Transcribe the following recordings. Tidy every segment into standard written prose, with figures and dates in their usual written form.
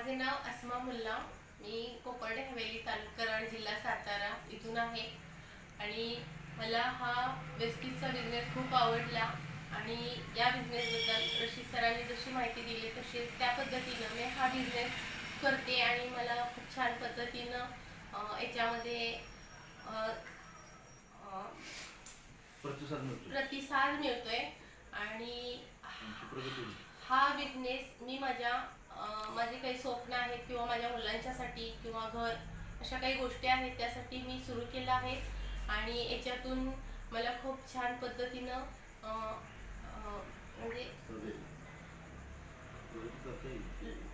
माझे नाव अस्मा मुल्ला. मी कोपर्डे हवेली तालुका कराड जिल्हा सातारा इथून आहे आणि मला हा वेस्टीजचा बिझनेस खूप आवडला आणि या बिझनेसबद्दल रशीद सरांनी जशी माहिती दिली तशी त्या पद्धतीनं मी हा बिझनेस करते आणि मला खूप छान पद्धतीनं याच्यामध्ये प्रतिसाद मिळतोय आणि हा बिझनेस मी माझे काही स्वप्न आहेत किंवा माझ्या मुलांच्यासाठी किंवा घर अशा काही गोष्टी आहेत त्यासाठी मी सुरू केलं आहे आणि याच्यातून मला खूप छान पद्धतीनं म्हणजे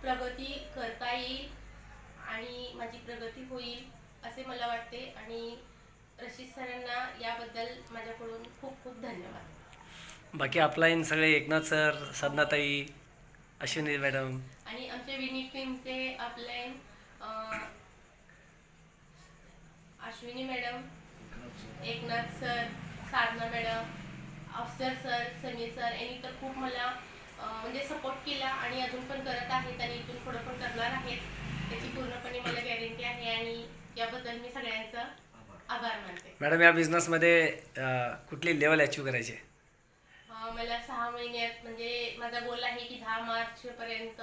प्रगती करता येईल आणि माझी प्रगती होईल असे मला वाटते आणि रशीद सरांना याबद्दल माझ्याकडून खूप खूप धन्यवाद. बाकी अपलाईन सगळे एकनाथ सर, साधनाताई, अश्विनी मॅडम आणि आमच्या विनिक टीमचे upline Ashwini madam, Eknath sir, Sadhana madam, Afsar sir, Samir sir यांनी तर खूप मला म्हणजे सपोर्ट केला आणि अजून पण करत आहेत आणि इथून पुढे पण करणार आहेत. त्याची पूर्णपणे मला गॅरंटी आहे आणि याबद्दल मी सगळ्यांचा आभार मानते. मॅडम, या बिझनेसमध्ये कुठली लेवल अचीव करायची? मला 6 महिन्यात म्हणजे माझा गोल आहे की 10 मार्चपर्यंत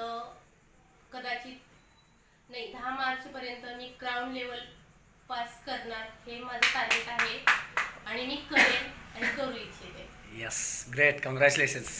कदाचित नाही 10 मार्चपर्यंत मी ग्राउंड लेवल पास करणार हे माझं टार्गेट आहे आणि मी करेन आणि करू इच्छिते. Yes, great, congratulations.